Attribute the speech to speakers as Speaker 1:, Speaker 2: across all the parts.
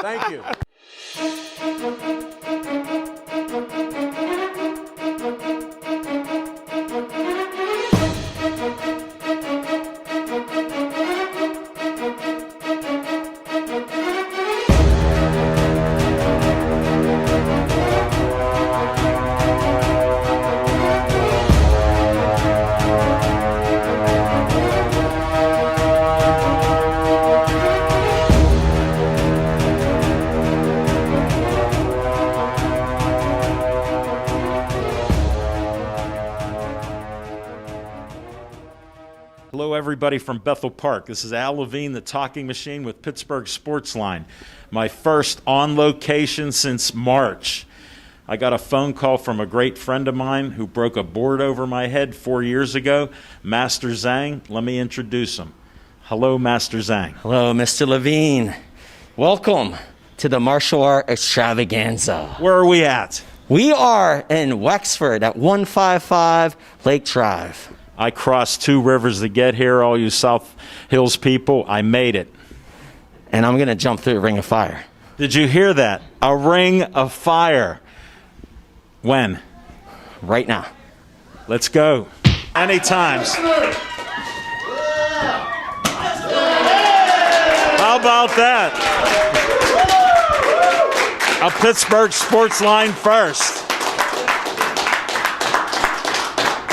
Speaker 1: Thank you. Hello, everybody from Bethel Park. This is Al Levine, the talking machine with Pittsburgh Sportsline. My first on location since March. I got a phone call from a great friend of mine who broke a board over my head 4 years ago, Master Zang. Let me introduce him. Hello, Master Zang.
Speaker 2: Hello, Mr. Levine. Welcome to the martial art extravaganza.
Speaker 1: Where are we at?
Speaker 2: We are in Wexford at 155 Lake Drive.
Speaker 1: I crossed 2 rivers to get here, all you South Hills people. I made it.
Speaker 2: And I'm going to jump through a ring of fire.
Speaker 1: Did you hear that? A ring of fire. When?
Speaker 2: Right now. Let's
Speaker 1: go. Anytime. How about that? A Pittsburgh Sportsline first.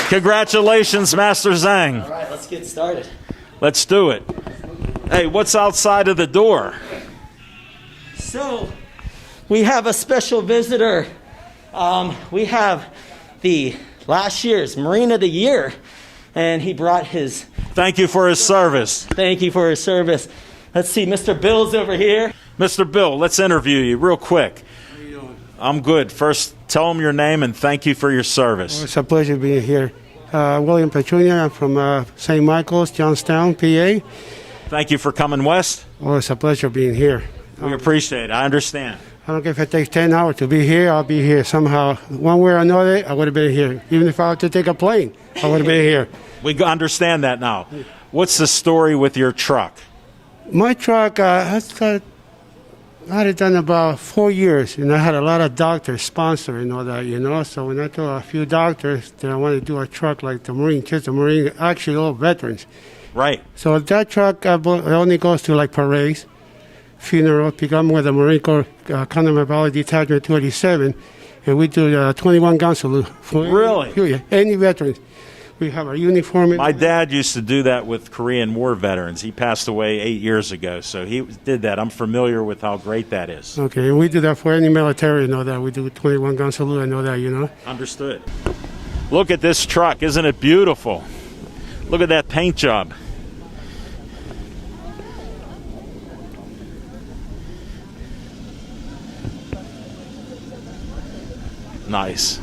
Speaker 1: Congratulations, Master Zang.
Speaker 2: All right, let's get started.
Speaker 1: Let's do it. Hey, what's outside of the door?
Speaker 2: So, we have a special visitor. We have the last year's Marine of the Year, and he brought his...
Speaker 1: Thank you for his service.
Speaker 2: Thank you for his service. Let's see, Mr. Bill's over here.
Speaker 1: Mr. Bill, let's interview you real quick.
Speaker 3: How you doing?
Speaker 1: I'm good. First, tell him your name and thank you for your service.
Speaker 3: Well, it's a pleasure being here. William Petunia. I'm from St. Michael's, Johnstown, PA.
Speaker 1: Thank you for coming west.
Speaker 3: Well, it's a pleasure being here.
Speaker 1: We appreciate it. I understand.
Speaker 3: I don't care if it takes 10 hours to be here, I'll be here somehow. One way or another, I would have been here. Even if I had to take a plane, I would have been here.
Speaker 1: We understand that now. What's the story with your truck?
Speaker 3: My truck, I had it done about 4 years, and I had a lot of doctors sponsor and all that, you know. So when I told a few doctors that I wanted to do a truck like the Marine, just the Marine, actually all veterans.
Speaker 1: Right.
Speaker 3: So that truck only goes to like parades, funeral, because I'm with the Marine Corps Condom Valley Detachment 287, and we do the 21 gun salute. For
Speaker 1: Really?
Speaker 3: Any veterans. We have our uniform.
Speaker 1: My dad used to do that with Korean War veterans. He passed away 8 years ago, so he did that. I'm familiar with how great that is.
Speaker 3: Okay, and we do that for any military, you know that. We do 21 gun salute, I know that, you know.
Speaker 1: Understood. Look at this truck. Isn't it beautiful? Look at that paint job. Nice.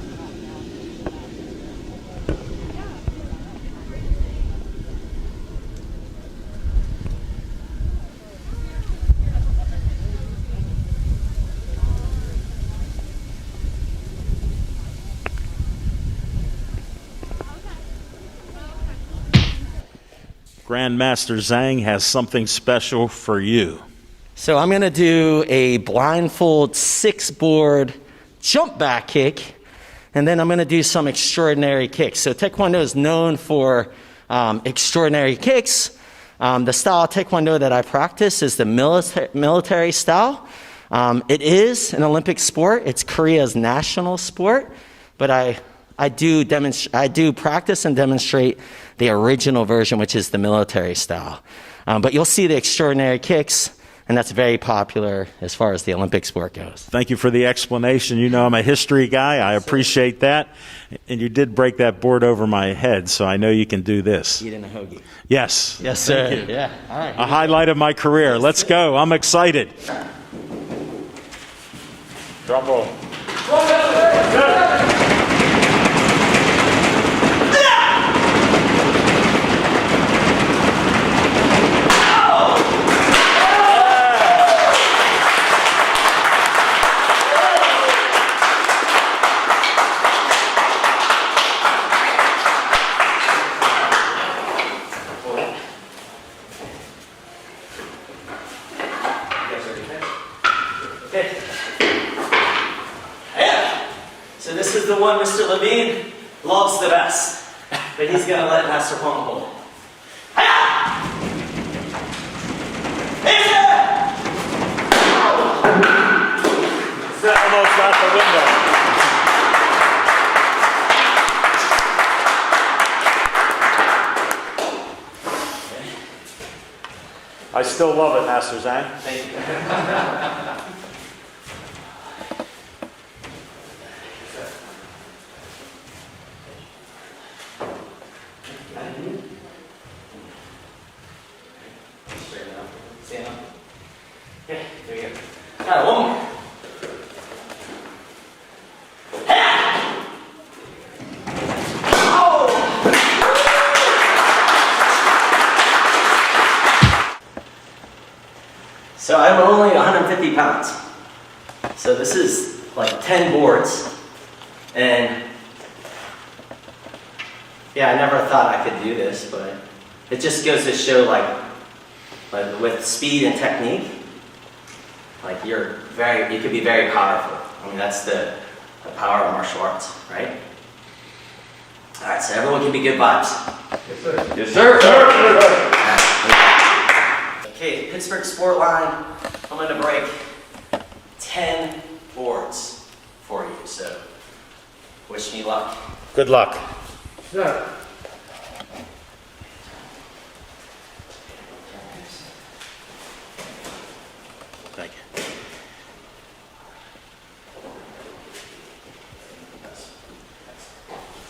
Speaker 1: Grandmaster Zang has something special for you.
Speaker 2: So I'm going to do a blindfold 6-board jump back kick, and then I'm going to do some extraordinary kicks. So Taekwondo is known for extraordinary kicks. The style of Taekwondo that I practice is the military style. It is an Olympic sport. It's Korea's national sport, but I do practice and demonstrate the original version, which is the military style. But you'll see the extraordinary kicks, and that's very popular as far as the Olympic sport goes.
Speaker 1: Thank you for the explanation. You know I'm a history guy. I appreciate that. And you did break that board over my head, so I know you can do this.
Speaker 2: Eat in a hoagie.
Speaker 1: Yes.
Speaker 2: Yes, sir.
Speaker 1: Thank you.
Speaker 2: Yeah. All right.
Speaker 1: A highlight of my career. Let's go. I'm excited. Drum roll.
Speaker 2: Okay. Yeah. So this is the one Mr. Levine loves the best, but he's gonna let Master Huang hold.
Speaker 1: It's almost out the window. I still love it, Master Zang.
Speaker 2: Thank you. Okay, there you go. All right, one more. So I'm only 150 pounds. So this is like 10 boards. And yeah, I never thought I could do this, but it just goes to show like with speed and technique, like you could be very powerful. I mean, that's the power of martial arts, right? All right, so everyone can be good vibes.
Speaker 1: Yes, sir. Yes, sir.
Speaker 2: Okay, Pittsburgh Sportsline, I'm going to break 10 boards for you, so wish me luck.
Speaker 1: Good luck.
Speaker 3: Yeah.
Speaker 1: Thank you.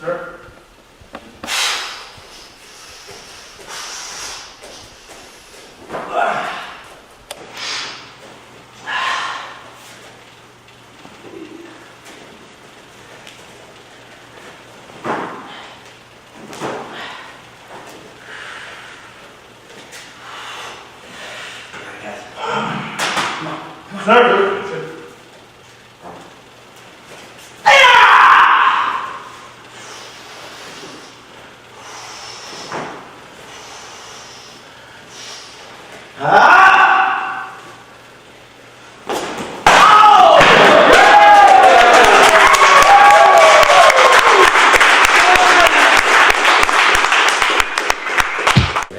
Speaker 3: Sir? Sir?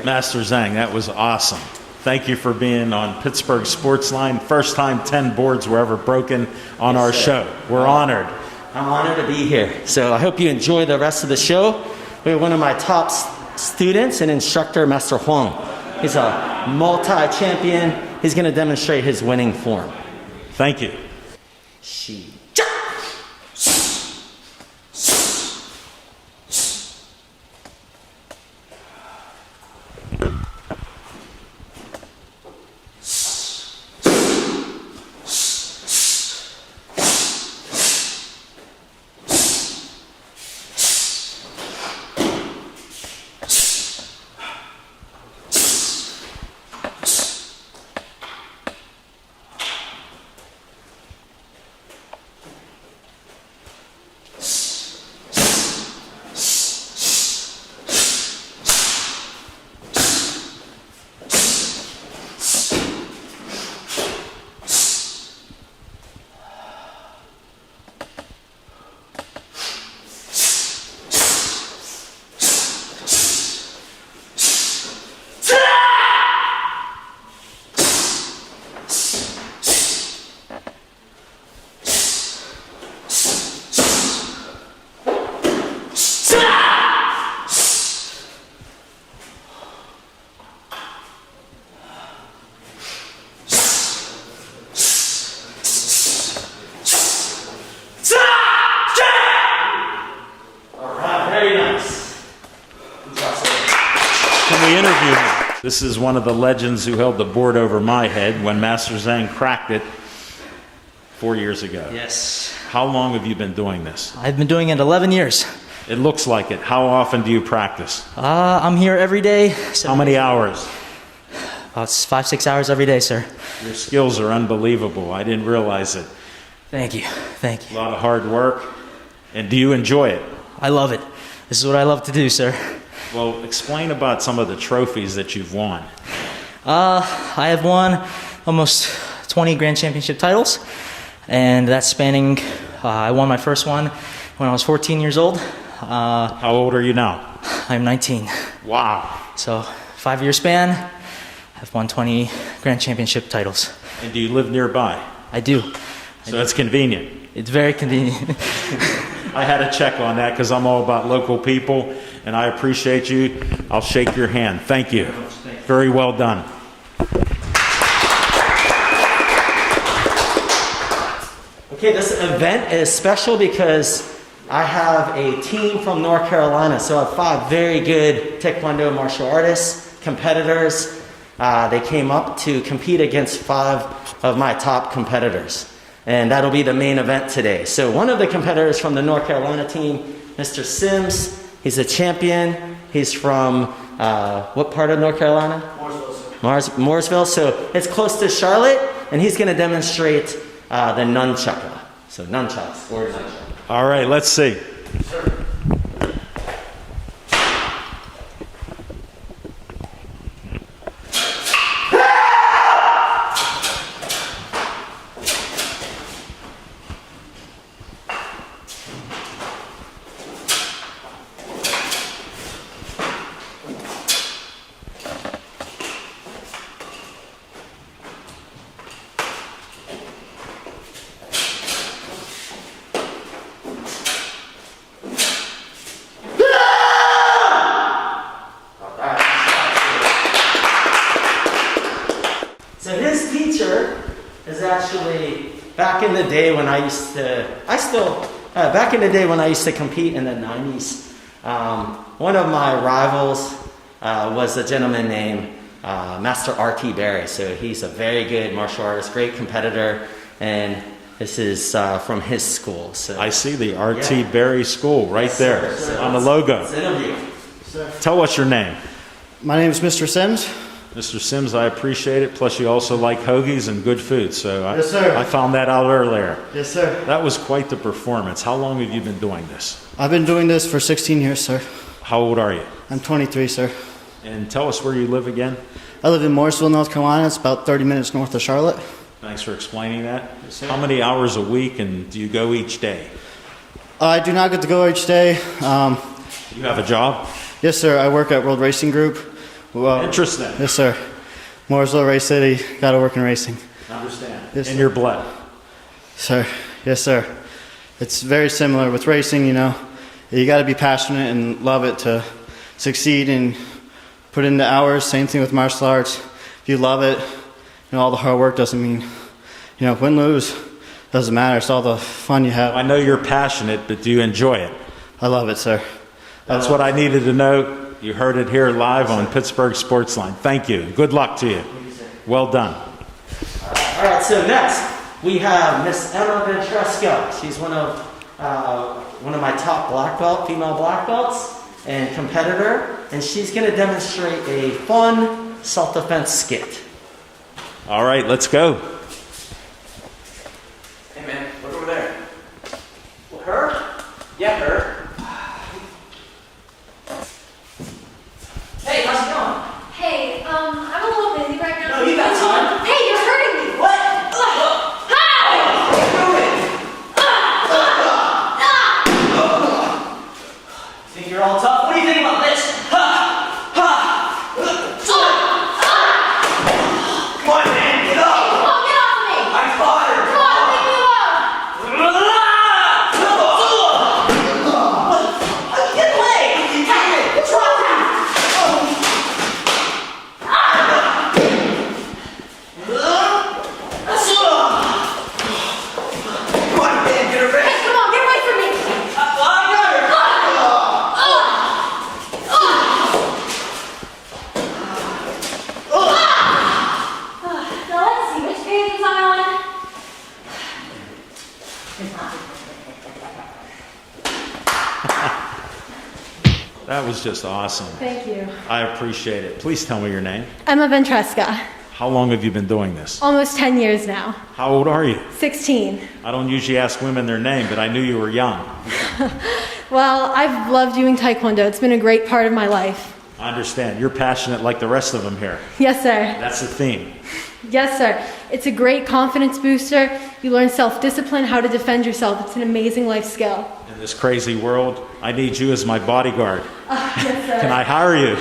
Speaker 1: Master Zang, that was awesome. Thank you for being on Pittsburgh Sportsline. First time 10 boards were ever broken on our show. We're honored.
Speaker 2: I'm honored to be here. So I hope you enjoy the rest of the show. We have one of my top students and instructor, Master Huang. He's a multi-champion. He's going to demonstrate his winning form.
Speaker 1: Thank you.
Speaker 2: She.
Speaker 1: This is one of the legends who held the board over my head when Master Zang cracked it 4 years ago.
Speaker 4: Yes.
Speaker 1: How long have you been doing this?
Speaker 4: I've been doing it 11 years.
Speaker 1: It looks like it. How often do you practice?
Speaker 4: I'm here every day.
Speaker 1: How many hours?
Speaker 4: About 5-6 hours every day, sir.
Speaker 1: Your skills are unbelievable. I didn't realize it.
Speaker 4: Thank you. Thank
Speaker 1: A
Speaker 4: you.
Speaker 1: lot of hard work. And do you enjoy it?
Speaker 4: I love it. This is what I love to do, sir.
Speaker 1: Well, explain about some of the trophies that you've won.
Speaker 4: I have won almost 20 Grand Championship titles, and that's spanning, I won my first one when I was 14 years old.
Speaker 1: How old are you now?
Speaker 4: I'm 19.
Speaker 1: Wow.
Speaker 4: So 5-year span, I've won 20 Grand Championship titles.
Speaker 1: And do you live nearby?
Speaker 4: I do.
Speaker 1: So it's convenient.
Speaker 4: It's very convenient.
Speaker 1: I had to check on that because I'm all about local people, and I appreciate you. I'll shake your hand. Thank you. Very well done.
Speaker 2: Okay, this event is special because I have a team from North Carolina. So I have 5 very good Taekwondo martial artists, competitors. They came up to compete against 5 of my top competitors. And that'll be the main event today. So one of the competitors from the North Carolina team, Mr. Sims, he's a champion. He's from what part of North Carolina? Mooresville. So it's close to Charlotte, and he's going to demonstrate the nunchaka. So nunchucks or nunchucks.
Speaker 1: All right, let's see.
Speaker 2: So his teacher is actually back in the day when I used to, back in the day when I used to compete in the 90s. One of my rivals was a gentleman named Master R.T. Berry. So he's a very good martial artist, great competitor, and this is from his school. So
Speaker 1: I see the R.T. Berry School right there on the logo.
Speaker 2: Let's interview.
Speaker 1: Tell us your name.
Speaker 5: My name is Mr. Sims.
Speaker 1: Mr. Sims, I appreciate it. Plus, you also like hoagies and good food. So
Speaker 5: Yes, sir.
Speaker 1: I found that out earlier.
Speaker 5: Yes, sir.
Speaker 1: That was quite the performance. How long have you been doing this?
Speaker 5: I've been doing this for 16 years, sir.
Speaker 1: How old are you?
Speaker 5: I'm 23, sir.
Speaker 1: And tell us where you live again.
Speaker 5: I live in Mooresville, North Carolina. It's about 30 minutes north of Charlotte.
Speaker 1: Thanks for explaining that.
Speaker 5: Yes, sir.
Speaker 1: How many hours a week and do you go each day?
Speaker 5: I do not get to go each day.
Speaker 1: You have a job?
Speaker 5: Yes, sir. I work at World Racing Group. Well,
Speaker 1: Interesting.
Speaker 5: yes, sir. Mooresville, Race City. Got to work in racing.
Speaker 1: I understand.
Speaker 5: Yes,
Speaker 1: In
Speaker 5: sir.
Speaker 1: your blood.
Speaker 5: Sir. Yes, sir. It's very similar with racing, you know. You got to be passionate and love it to succeed and put in the hours. Same thing with martial arts. If you love it, you know, all the hard work doesn't mean, you know, win, lose, doesn't matter. It's all the fun you have.
Speaker 1: I know you're passionate, but do you enjoy it?
Speaker 5: I love it, sir.
Speaker 1: That's what I needed to know. You heard it here live on Pittsburgh Sportsline. Thank you. Good luck to you. Well done.
Speaker 2: All right, so next we have Miss Emma Ventresca. She's one of my top black belt, female black belts, and competitor, and she's going to demonstrate a fun self-defense skit.
Speaker 1: All right, let's go.
Speaker 6: Hey man, look over there.
Speaker 2: Her?
Speaker 6: Yeah, her.
Speaker 2: Hey, how's it going?
Speaker 7: Hey, I'm a little busy right now.
Speaker 2: No, you got time.
Speaker 7: Hey, you're hurting me.
Speaker 2: What?
Speaker 7: Hi!
Speaker 2: What are you doing? Think you're all tough? What do you think about this? Ha! Ha! Come on, man, get up!
Speaker 7: Come on, get off of me!
Speaker 2: I caught her!
Speaker 7: Come on, leave me alone!
Speaker 2: Get away! Hey, what's wrong with you? Come on, man, get her ready.
Speaker 7: Hey, come on, get away from me! Now let's see, which page was I on?
Speaker 1: That was just awesome.
Speaker 7: Thank you.
Speaker 1: I appreciate it. Please tell me your name.
Speaker 7: Emma Ventresca.
Speaker 1: How long have you been doing this?
Speaker 7: Almost 10 years now.
Speaker 1: How old are you?
Speaker 7: 16.
Speaker 1: I don't usually ask women their name, but I knew you were young.
Speaker 7: Well, I've loved doing Taekwondo. It's been a great part of my life.
Speaker 1: I understand. You're passionate like the rest of them here.
Speaker 7: Yes, sir.
Speaker 1: That's the theme.
Speaker 7: Yes, sir. It's a great confidence booster. You learn self-discipline, how to defend yourself. It's an amazing life skill.
Speaker 1: In this crazy world, I need you as my bodyguard.
Speaker 7: Yes, sir.
Speaker 1: Can I hire you?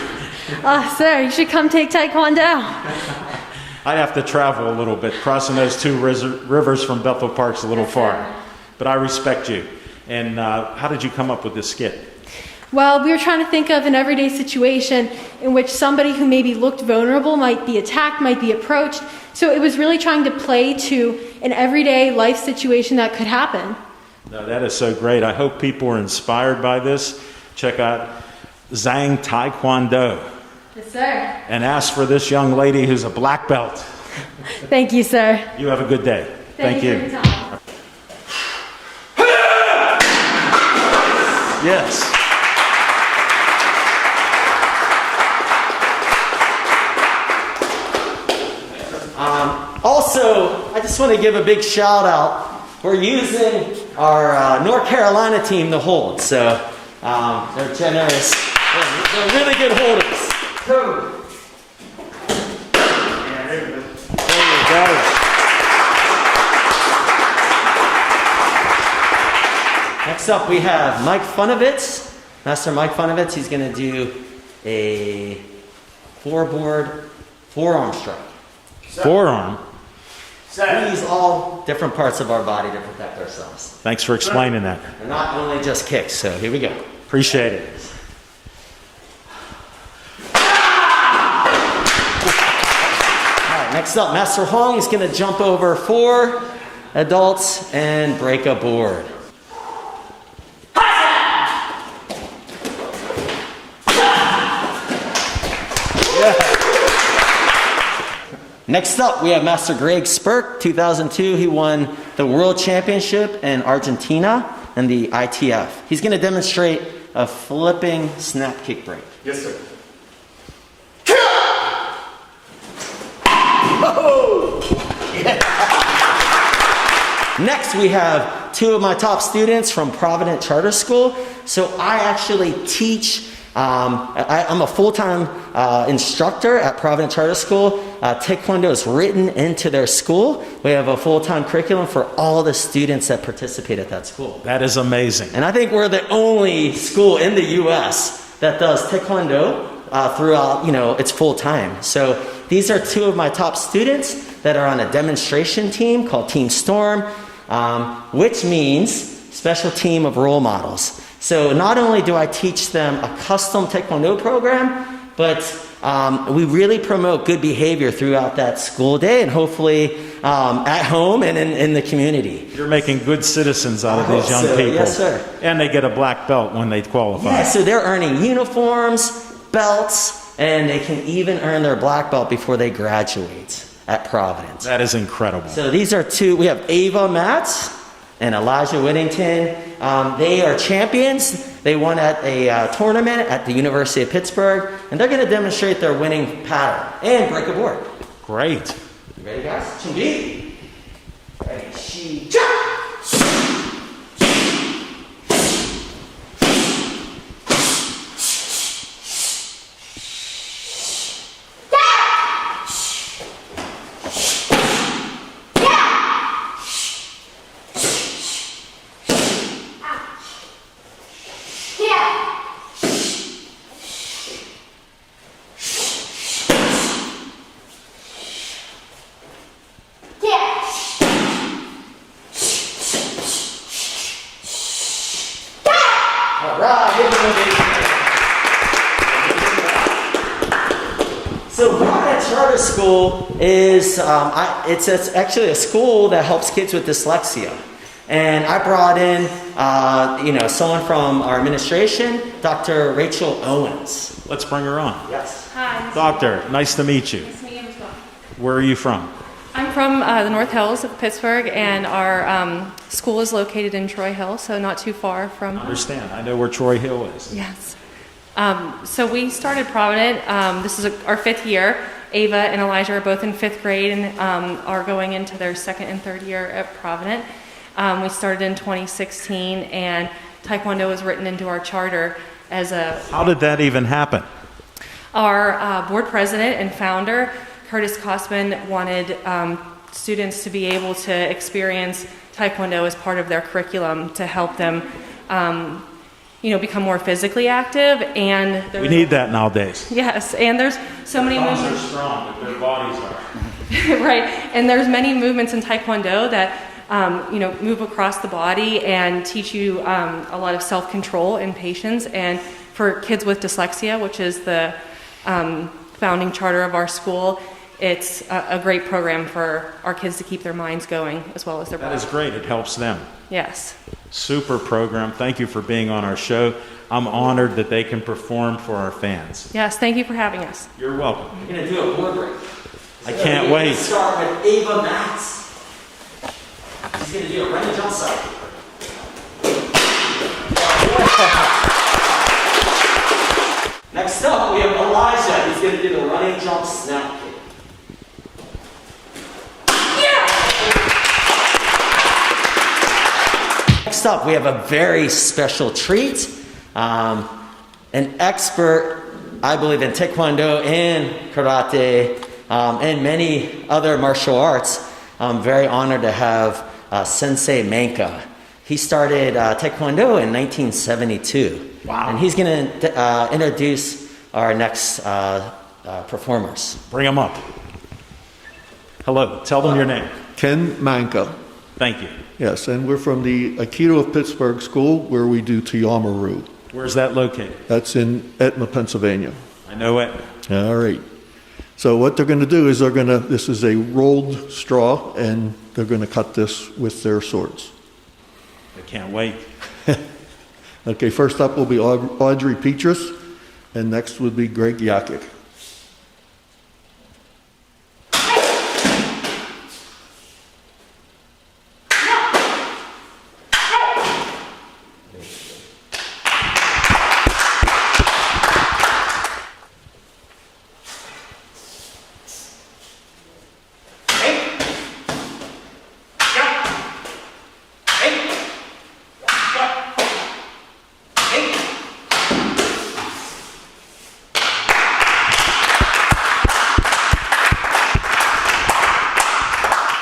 Speaker 7: Sir, you should come take Taekwondo.
Speaker 1: I'd have to travel a little bit. Crossing those two rivers from Bethel Park's a little far. But I respect you. And how did you come up with this skit?
Speaker 7: Well, we were trying to think of an everyday situation in which somebody who maybe looked vulnerable might be attacked, might be approached. So it was really trying to play to an everyday life situation that could happen.
Speaker 1: No, that is so great. I hope people are inspired by this. Check out Zang Taekwondo.
Speaker 7: Yes, sir.
Speaker 1: And ask for this young lady who's a black belt.
Speaker 7: Thank you, sir.
Speaker 1: You have a good day. Thank you.
Speaker 7: For your time.
Speaker 1: Yes.
Speaker 2: Also, I just want to give a big shout out. We're using our North Carolina team to hold, so they're generous. They're really good holders.
Speaker 1: There you go.
Speaker 2: Next up, we have Mike Funovitz, Master Mike Funovitz. He's going to do a four-board forearm strike.
Speaker 1: Forearm.
Speaker 2: We use all different parts of our body to protect ourselves.
Speaker 1: Thanks for explaining that.
Speaker 2: And not only just kicks, so here we go.
Speaker 1: Appreciate it.
Speaker 2: All right, next up, Master Hong is going to jump over 4 adults and break a board. Next up, we have Master Greg Spurk, 2002. He won the World Championship in Argentina and the ITF. He's going to demonstrate a flipping snap kick break.
Speaker 8: Yes, sir.
Speaker 2: Next, we have 2 of my top students from Provident Charter School. So I actually teach, I'm a full-time instructor at Provident Charter School. Taekwondo is written into their school. We have a full-time curriculum for all the students that participate at that school.
Speaker 1: That is amazing.
Speaker 2: And I think we're the only school in the U.S. that does Taekwondo throughout, its full time. So these are 2 of my top students that are on a demonstration team called Team Storm, which means special team of role models. So not only do I teach them a custom Taekwondo program, but we really promote good behavior throughout that school day and hopefully at home and in the community.
Speaker 1: You're making good citizens out of these young people.
Speaker 2: Yes, sir.
Speaker 1: And they get a black belt when they qualify.
Speaker 2: Yeah, so they're earning uniforms, belts, and they can even earn their black belt before they graduate at Providence.
Speaker 1: That is incredible.
Speaker 2: So these are 2. We have Ava Matz and Elijah Whittington. They are champions. They won at a tournament at the University of Pittsburgh, and they're going to demonstrate their winning pattern and break a board.
Speaker 1: Great.
Speaker 2: You ready, guys? Chungi. Ready, she, So Provident Charter School is, it's actually a school that helps kids with dyslexia. And I brought in, someone from our administration, Dr. Rachel Owens.
Speaker 1: Let's bring her on.
Speaker 2: Yes.
Speaker 9: Hi.
Speaker 1: Doctor, nice to meet you.
Speaker 9: Nice to meet you as well.
Speaker 1: Where are you from?
Speaker 9: I'm from the North Hills of Pittsburgh, and our school is located in Troy Hill, so not too far from.
Speaker 1: I understand. I know where Troy Hill is.
Speaker 9: Yes. So we started Provident. This is our 5th year. Ava and Elijah are both in 5th grade and are going into their 2nd and 3rd year at Provident. We started in 2016, and Taekwondo was written into our charter as a.
Speaker 1: How did that even happen?
Speaker 9: Our board president and founder, Curtis Kosman wanted students to be able to experience Taekwondo as part of their curriculum to help them, become more physically active. And
Speaker 1: We need that nowadays.
Speaker 9: yes, and there's so many
Speaker 1: Arms are
Speaker 9: movements.
Speaker 1: strong, but their bodies are.
Speaker 9: Right, and there's many movements in Taekwondo that move across the body and teach you a lot of self-control and patience. And for kids with dyslexia, which is the founding charter of our school, it's a great program for our kids to keep their minds going as well as their
Speaker 1: That
Speaker 9: bodies.
Speaker 1: is great. It helps them.
Speaker 9: Yes.
Speaker 1: Super program. Thank you for being on our show. I'm honored that they can perform for our fans.
Speaker 9: Yes, thank you for having us.
Speaker 1: You're welcome.
Speaker 2: We're going to do a board break.
Speaker 1: I can't
Speaker 2: We're
Speaker 1: wait.
Speaker 2: gonna start with Ava Matz. She's going to do a running jump cycle. Next up, we have Elijah. He's going to do the running jump snap kick. Next up, we have a very special treat. An expert, I believe, in Taekwondo and Karate and many other martial arts. I'm very honored to have Sensei Manka. He started Taekwondo in 1972. Wow. And he's going to introduce our next performers.
Speaker 1: Bring them up. Hello. Tell them your name.
Speaker 8: Ken Manka.
Speaker 1: Thank you.
Speaker 8: Yes, and we're from the Aikido of Pittsburgh School, where we do Tiyamaru.
Speaker 1: Where's that located?
Speaker 8: That's in Etna, Pennsylvania.
Speaker 1: I know it.
Speaker 8: All right. So what they're going to do is this is a rolled straw, and they're going to cut this with their swords.
Speaker 1: I can't wait.
Speaker 8: Okay, first up will be Audrey Petrus, and next would be Greg Yakic.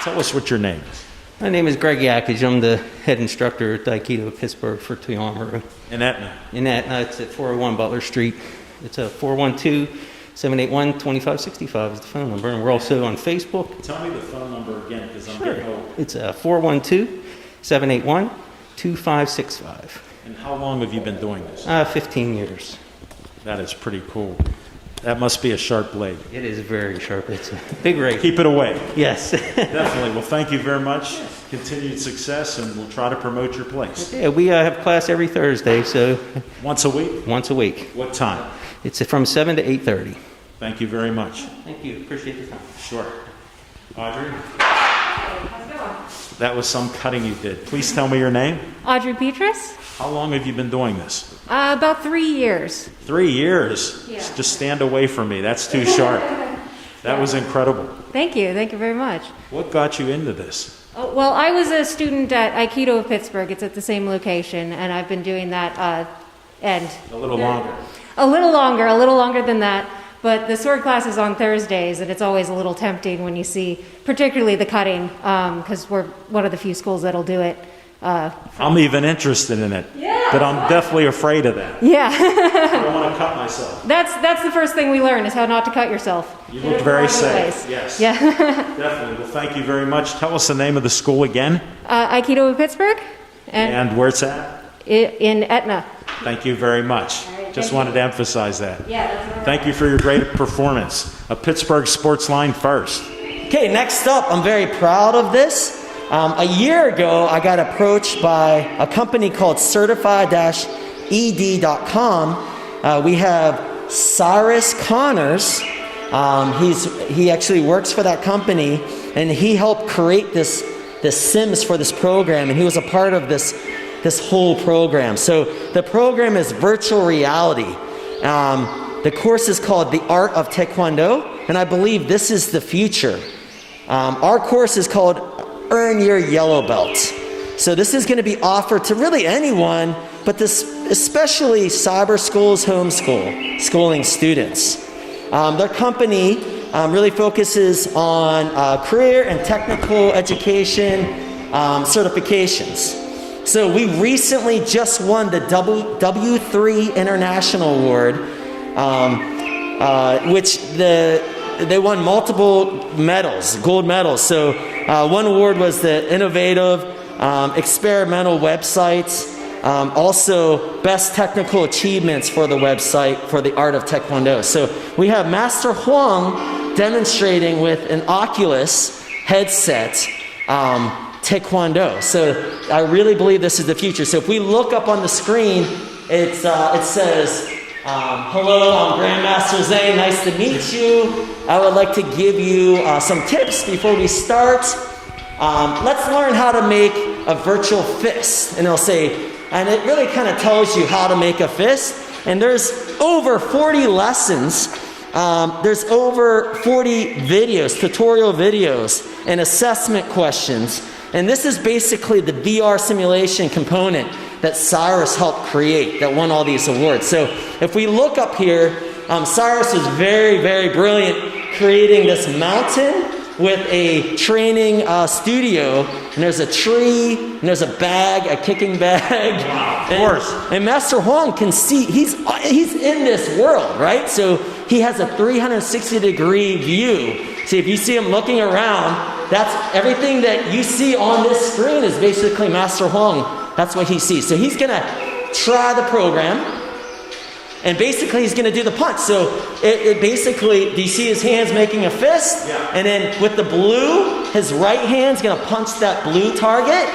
Speaker 1: Tell us what your name is.
Speaker 10: My name is Greg Yakic. I'm the head instructor at Aikido of Pittsburgh for Tiyamaru.
Speaker 1: In Etna.
Speaker 10: In Etna, it's at 401 Butler Street. It's a 412-781-2565 is the phone number. And we're also on Facebook.
Speaker 1: Tell me the phone number again, because I'm getting old.
Speaker 10: It's 412-781-2565.
Speaker 1: And how long have you been doing this?
Speaker 10: 15 years.
Speaker 1: That is pretty cool. That must be a sharp blade.
Speaker 10: It is very sharp. It's a big rake.
Speaker 1: Keep it away.
Speaker 10: Yes.
Speaker 1: Definitely. Well, thank you very much. Continued success, and we'll try to promote your place.
Speaker 10: Yeah, we have class every Thursday, so
Speaker 1: Once a week?
Speaker 10: once a week.
Speaker 1: What time?
Speaker 10: It's from 7 to 8:30.
Speaker 1: Thank you very much.
Speaker 10: Thank you. Appreciate the time.
Speaker 1: Sure. Audrey? That was some cutting you did. Please tell me your name.
Speaker 7: Audrey Petrus?
Speaker 1: How long have you been doing this?
Speaker 7: About 3 years.
Speaker 1: 3 years?
Speaker 7: Yeah.
Speaker 1: Just stand away from me. That's too sharp. That was incredible.
Speaker 7: Thank you very much.
Speaker 1: What got you into this?
Speaker 7: Oh, well, I was a student at Aikido of Pittsburgh. It's at the same location, and I've been doing that and
Speaker 1: A little longer.
Speaker 7: a little longer than that. But the sword class is on Thursdays, and it's always a little tempting when you see, particularly the cutting, because we're one of the few schools that'll do it.
Speaker 1: I'm even interested in it.
Speaker 7: Yeah.
Speaker 1: But I'm definitely afraid of that.
Speaker 7: Yeah,
Speaker 1: I don't want to cut myself.
Speaker 7: that's the first thing we learn is how not to cut yourself.
Speaker 1: You look very safe.
Speaker 7: Ways.
Speaker 1: Yes.
Speaker 7: Yeah.
Speaker 1: Definitely. Well, thank you very much. Tell us the name of the school again
Speaker 7: Aikido of Pittsburgh,
Speaker 1: and where it's at.
Speaker 7: In Etna.
Speaker 1: Thank you very much.
Speaker 7: right,
Speaker 1: Just
Speaker 7: thank
Speaker 1: wanted to emphasize that.
Speaker 7: Yeah, that's all right.
Speaker 1: Thank you for your great performance. A Pittsburgh Sportsline first.
Speaker 2: Okay, next up, I'm very proud of this. A year ago, I got approached by a company called Certified-ED.com. We have Cyrus Connors. He actually works for that company, and he helped create this Sims for this program, and he was a part of this whole program. So the program is virtual reality. The course is called The Art of Taekwondo, and I believe this is the future. Our course is called Earn Your Yellow Belt. So this is going to be offered to really anyone, but this especially cyber schools, schooling students. Their company really focuses on career and technical education certifications. So we recently just won the W3 International Award, which they won multiple medals, gold medals. So one award was the innovative experimental websites, also best technical achievements for the website for the art of Taekwondo. So we have Master Huang demonstrating with an Oculus headset Taekwondo. So I really believe this is the future. So if we look up on the screen, it says, hello, I'm Grandmaster Zang. Nice to meet you. I would like to give you some tips before we start. Let's learn how to make a virtual fist. And it'll say, and it really kind of tells you how to make a fist. And there's over 40 lessons. There's over 40 videos, tutorial videos, and assessment questions. And this is basically the VR simulation component that Cyrus helped create, that won all these awards. So if we look up here, Cyrus was very, very brilliant creating this mountain with a training studio. And there's a tree, and there's a bag, a kicking bag.
Speaker 1: Wow, of course.
Speaker 2: And Master Huang can see, he's in this world, right? So he has a 360-degree view. See, if you see him looking around, that's everything that you see on this screen is basically Master Huang. That's what he sees. So he's going to try the program, and basically he's going to do the punch. So it basically, do you see his hands making a fist?
Speaker 1: Yeah.
Speaker 2: And then with the blue, his right hand's going to punch that blue target.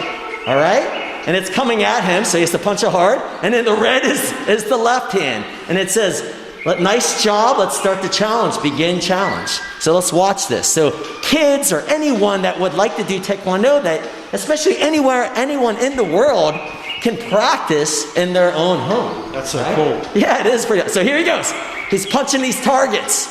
Speaker 2: All right? And it's coming at him, so he has to punch it hard. And then the red is the left hand. And it says, nice job, let's start the challenge, begin challenge. So let's watch this. So kids or anyone that would like to do Taekwondo, that especially anyone in the world can practice in their own home.
Speaker 1: That's so cool.
Speaker 2: Yeah, it is pretty. So here he goes. He's punching these targets.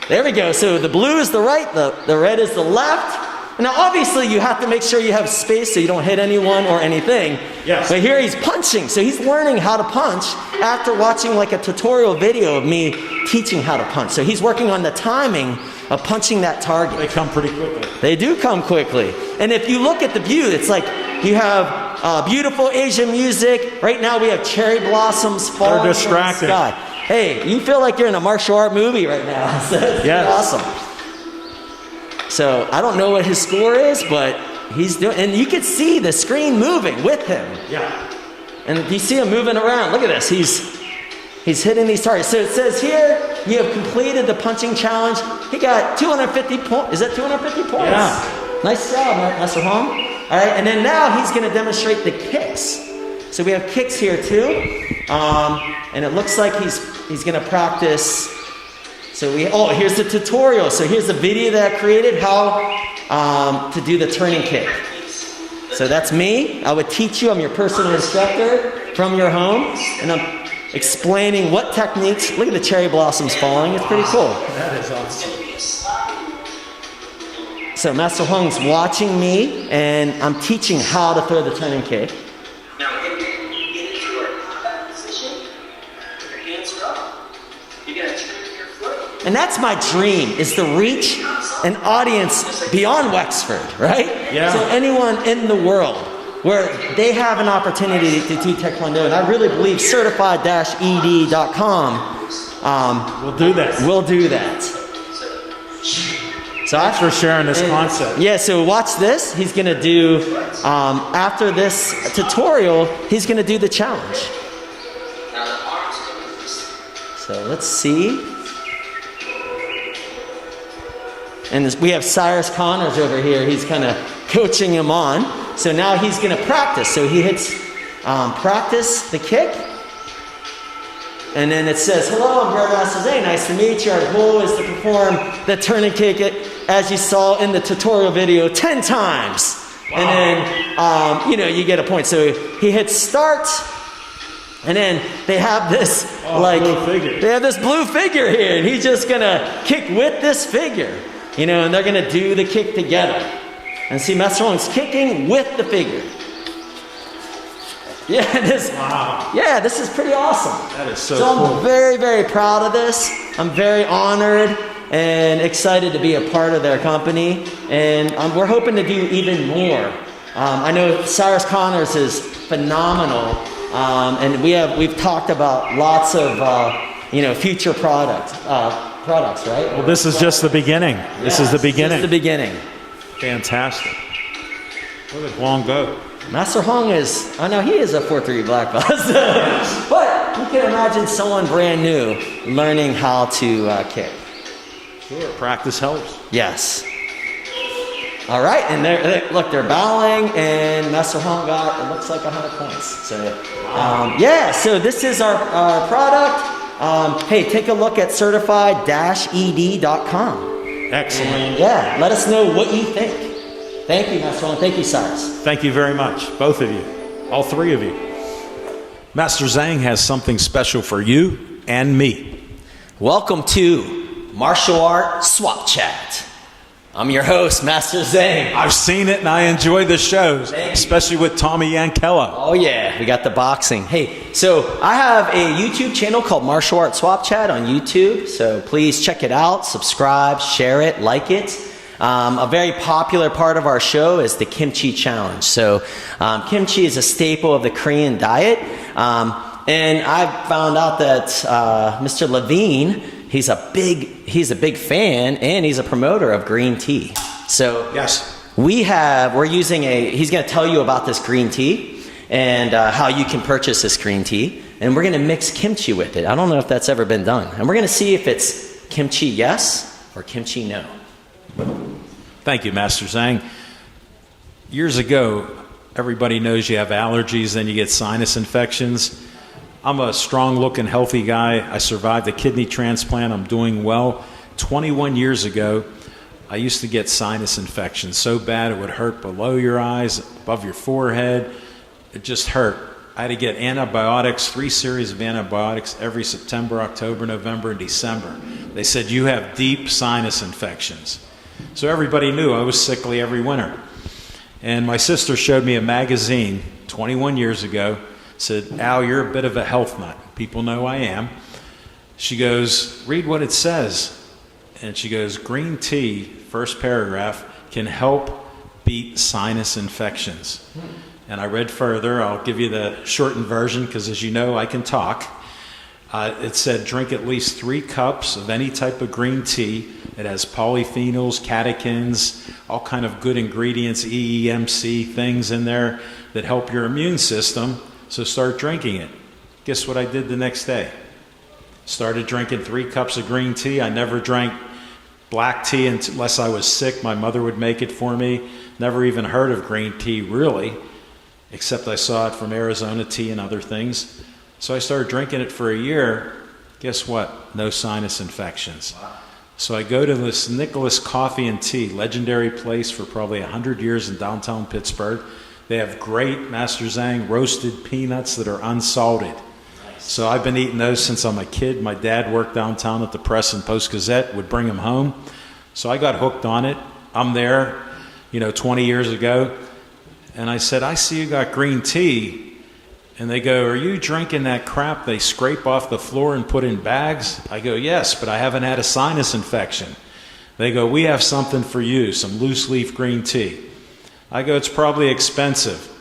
Speaker 2: There we go. So the blue is the right, the red is the left. Now, obviously, you have to make sure you have space so you don't hit anyone or anything.
Speaker 1: Yes.
Speaker 2: But here he's punching. So he's learning how to punch after watching like a tutorial video of me teaching how to punch. So he's working on the timing of punching that target.
Speaker 1: They come pretty quickly.
Speaker 2: They do come quickly. And if you look at the view, it's like you have beautiful Asian music. Right now we have cherry blossoms falling from the
Speaker 1: distracting.
Speaker 2: sky. Hey, you feel like you're in a martial art movie right now. So it's awesome. So I don't know what his score is, but he's doing, and you can see the screen moving with him.
Speaker 1: Yeah.
Speaker 2: And you see him moving around. Look at this. He's hitting these targets. So it says here, you have completed the punching challenge. He got 250 points. Is that 250 points?
Speaker 1: Yeah.
Speaker 2: Nice job, Master Huang. All right, and then now he's going to demonstrate the kicks. So we have kicks here too, and it looks like he's going to practice. So here's the tutorial. So here's the video that I created, how to do the turning kick. So that's me. I would teach you. I'm your personal instructor from your home, and I'm explaining what techniques. Look at the cherry blossoms falling. It's pretty cool.
Speaker 1: That is awesome.
Speaker 2: So Master Huang's watching me, and I'm teaching how to throw the turning kick.
Speaker 6: Now get into your combat position. Put your hands up. You're going to turn your foot.
Speaker 2: And that's my dream, is to reach an audience beyond Wexford, right?
Speaker 1: Yeah.
Speaker 2: So anyone in the world where they have an opportunity to do Taekwondo, and I really believe certified-ed.com
Speaker 1: We'll do that.
Speaker 2: will do that. So
Speaker 1: Thanks for sharing this concept.
Speaker 2: Yeah, so watch this. He's going to do, after this tutorial, he's going to do the challenge. So let's see. And we have Cyrus Connors over here. He's kind of coaching him on. So now he's going to practice. So he hits practice the kick. And then it says, hello, I'm Grandmaster Zang. Nice to meet you. Our goal is to perform the turning kick, as you saw in the tutorial video, 10 times. Wow. And then, you get a point. So he hits start. And then they have this,
Speaker 1: blue figure.
Speaker 2: They have this blue figure here. And he's just going to kick with this figure. And they're going to do the kick together. And see, Master Huang's kicking with the figure. Yeah, this is pretty awesome.
Speaker 1: That is so
Speaker 2: cool.
Speaker 1: cool.
Speaker 2: I'm very, very proud of this. I'm very honored and excited to be a part of their company. And we're hoping to do even more. I know Cyrus Connors is phenomenal, and we've talked about lots of future products, right?
Speaker 1: Well, this is just the beginning. This is the beginning.
Speaker 2: Just the beginning.
Speaker 1: Fantastic. Look at Long Go.
Speaker 2: Master Hong he is a 4-3 black belt. But you can imagine someone brand new learning how to kick.
Speaker 1: Sure, practice helps.
Speaker 2: Yes. All right, and they're bowing, and Master Hong got, it looks like 100 points. So, so this is our product. Hey, take a look at certified-ed.com.
Speaker 1: Excellent.
Speaker 2: And let us know what you think. Thank you, Master Hong. Thank you, Cyrus.
Speaker 1: Thank you very much, both of you, all three of you. Master Zang has something special for you and me.
Speaker 2: Welcome to Martial Art Swap Chat. I'm your host, Master Zang.
Speaker 1: I've seen it and I enjoy the shows, especially with Tommy Yankella.
Speaker 2: Oh yeah, we got the boxing. Hey, so I have a YouTube channel called Martial Art Swap Chat on YouTube, so please check it out, subscribe, share it, like it. A very popular part of our show is the kimchi challenge. So kimchi is a staple of the Korean diet. And I found out that Mr. Levine, he's a big fan and he's a promoter of green tea. So
Speaker 1: yes,
Speaker 2: he's going to tell you about this green tea and how you can purchase this green tea. And we're going to mix kimchi with it. I don't know if that's ever been done. And we're going to see if it's kimchi yes or kimchi no.
Speaker 1: Thank you, Master Zhang. Years ago, everybody knows you have allergies, then you get sinus infections. I'm a strong-looking, healthy guy. I survived a kidney transplant. I'm doing well. 21 years ago, I used to get sinus infections so bad it would hurt below your eyes, above your forehead. It just hurt. I had to get antibiotics, 3 series of antibiotics every September, October, November, and December. They said, you have deep sinus infections. So everybody knew I was sickly every winter. And my sister showed me a magazine 21 years ago, said, Al, you're a bit of a health nut. People know I am. She goes, read what it says. And she goes, green tea, first paragraph, can help beat sinus infections. And I read further. I'll give you the shortened version because, as you know, I can talk. It said drink at least 3 cups of any type of green tea. It has polyphenols, catechins, all kind of good ingredients, EEMC things in there that help your immune system. So start drinking it. Guess what I did the next day? Started drinking 3 cups of green tea. I never drank black tea unless I was sick. My mother would make it for me. Never even heard of green tea, really, except I saw it from Arizona tea and other things. So I started drinking it for a year. Guess what? No sinus infections. So I go to this Nicholas Coffee and Tea, legendary place for probably 100 years in downtown Pittsburgh. They have great, Master Zang, roasted peanuts that are unsalted. So I've been eating those since I'm a kid. My dad worked downtown at the Press and Post Gazette, would bring them home. So I got hooked on it. I'm there, 20 years ago. And I said, I see you got green tea. And they go, are you drinking that crap they scrape off the floor and put in bags? I go, yes, but I haven't had a sinus infection. They go, we have something for you, some loose leaf green tea. I go, it's probably expensive.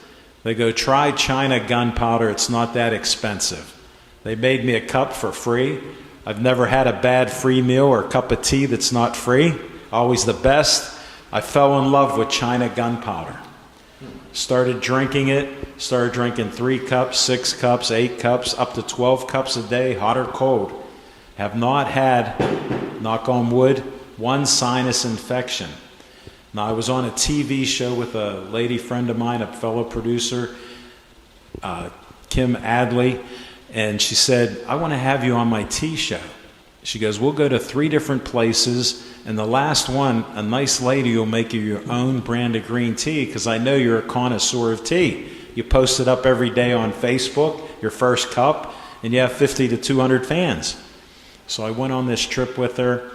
Speaker 1: They go, try China gunpowder, it's not that expensive. They made me a cup for free. I've never had a bad free meal or cup of tea that's not free. Always the best. I fell in love with China gunpowder. Started drinking it, started drinking 3 cups, 6 cups, 8 cups, up to 12 cups a day, hot or cold. Have not had, knock on wood, 1 sinus infection. Now, I was on a TV show with a lady friend of mine, a fellow producer, Kim Adley, and she said, I want to have you on my tea show. She goes, we'll go to 3 different places, and the last one, a nice lady will make you your own brand of green tea, because I know you're a connoisseur of tea. You post it up every day on Facebook, your first cup, and you have 50 to 200 fans. So I went on this trip with her,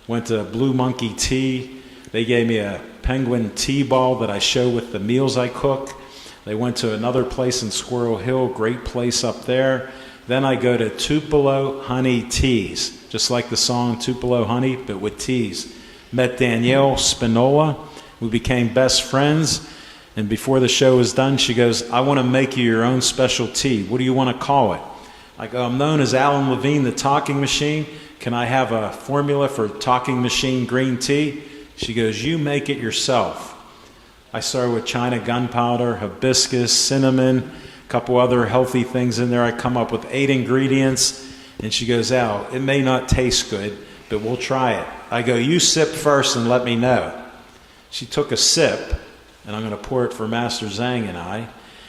Speaker 1: went to Blue Monkey Tea. They gave me a penguin tea ball that I show with the meals I cook. They went to another place in Squirrel Hill, great place up there. Then I go to Tupelo Honey Teas, just like the song Tupelo Honey, but with teas. Met Danielle Spinola. We became best friends. And before the show was done, she goes, I want to make you your own special tea. What do you want to call it? I go, I'm known as Alan Levine, the talking machine. Can I have a formula for talking machine green tea? She goes, you make it yourself. I started with China gunpowder, hibiscus, cinnamon, a couple other healthy things in there. I come up with 8 ingredients. And she goes, Al, it may not taste good, but we'll try it. I go, you sip first and let me know. She took a sip, and I'm going to pour it for Master Zang and I.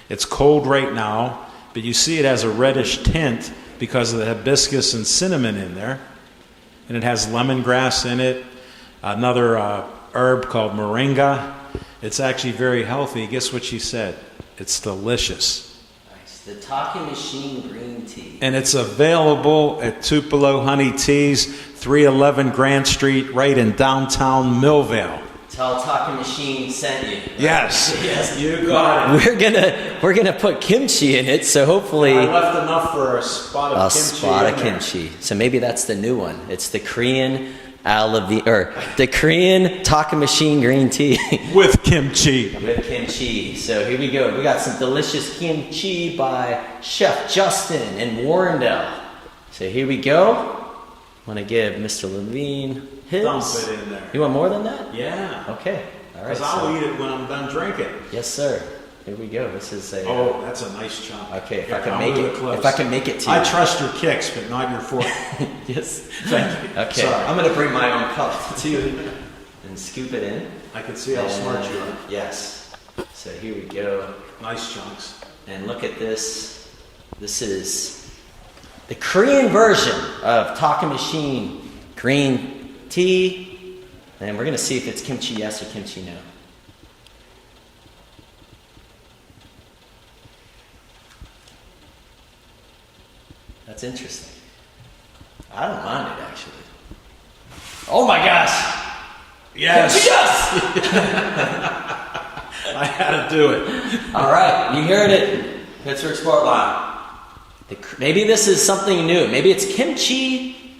Speaker 1: It's cold right now, but you see it has a reddish tint because of the hibiscus and cinnamon in there. And it has lemongrass in it, another herb called moringa. It's actually very healthy. Guess what she said? It's delicious.
Speaker 2: Nice. The Talking Machine Green Tea.
Speaker 1: And it's available at Tupelo Honey Teas, 311 Grant Street, right in downtown Millvale.
Speaker 2: Tell Talking Machine sent you. Right?
Speaker 1: Yes.
Speaker 2: Yes.
Speaker 1: You got it.
Speaker 2: We're gonna put kimchi in it, so hopefully
Speaker 1: I left enough for a spot of kimchi.
Speaker 2: A spot of kimchi. So maybe that's the new one. It's the Korean the Korean Talking Machine Green Tea
Speaker 1: with kimchi.
Speaker 2: With kimchi. So here we go. We got some delicious kimchi by Chef Justin in Warrendale. So here we go. I want to give Mr. Levine his.
Speaker 1: Dump it in there.
Speaker 2: You want more than that?
Speaker 1: Yeah.
Speaker 2: Okay. All right.
Speaker 1: Because I'll eat it when I'm done drinking.
Speaker 2: Yes, sir. Here we go. This is a.
Speaker 1: Oh, that's a nice chunk.
Speaker 2: Okay,
Speaker 1: Here,
Speaker 2: if I can make it to you.
Speaker 1: I trust your kicks, but not your fork.
Speaker 2: Yes.
Speaker 1: Thank you.
Speaker 2: Okay.
Speaker 1: Sorry.
Speaker 2: I'm going to bring my own cup too and scoop it in.
Speaker 1: I can see how smart you are.
Speaker 2: Yes. So here we go.
Speaker 1: Nice chunks.
Speaker 2: And look at this. This is the Korean version of Talking Machine Green Tea. And we're going to see if it's kimchi yes or kimchi no. That's interesting. I don't mind it, actually. Oh my gosh!
Speaker 1: Yes!
Speaker 2: Yes!
Speaker 1: I had to do it.
Speaker 2: All right, you heard it. Pittsburgh Sportsline. Maybe this is something new. Maybe it's kimchi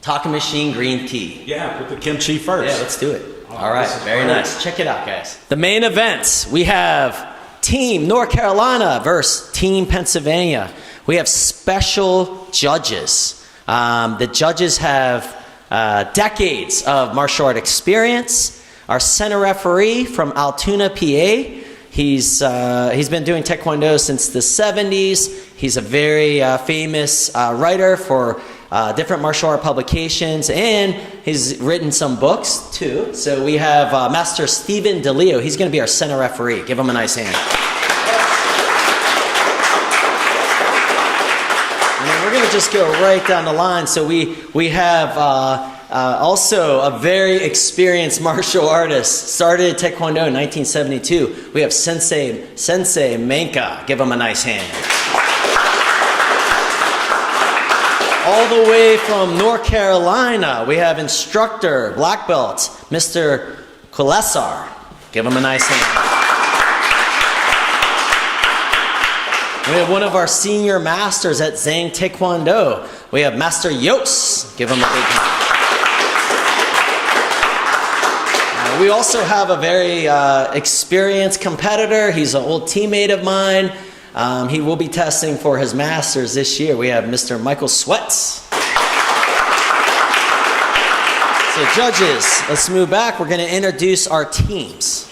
Speaker 2: Talking Machine Green Tea.
Speaker 1: Yeah, put the kimchi first.
Speaker 2: Yeah, let's do it.
Speaker 1: Oh,
Speaker 2: all right, very
Speaker 1: great.
Speaker 2: nice. Check it out, guys. The main events. We have Team North Carolina versus Team Pennsylvania. We have special judges. The judges have decades of martial art experience. Our center referee from Altoona, PA, he's been doing Taekwondo since the 70s. He's a very famous writer for different martial art publications, and he's written some books too. So we have Master Stephen DeLeo. He's going to be our center referee. Give him a nice hand. And then we're going to just go right down the line. So we have also a very experienced martial artist. Started Taekwondo in 1972. We have Sensei Menka. Give him a nice hand. All the way from North Carolina, we have instructor, black belt, Mr. Kulesar. Give him a nice hand. We have one of our senior masters at Zang Taekwondo. We have Master Yos. Give him a big hand. We also have a very experienced competitor. He's an old teammate of mine. He will be testing for his masters this year. We have Mr. Michael Sweats. So judges, let's move back. We're going to introduce our teams.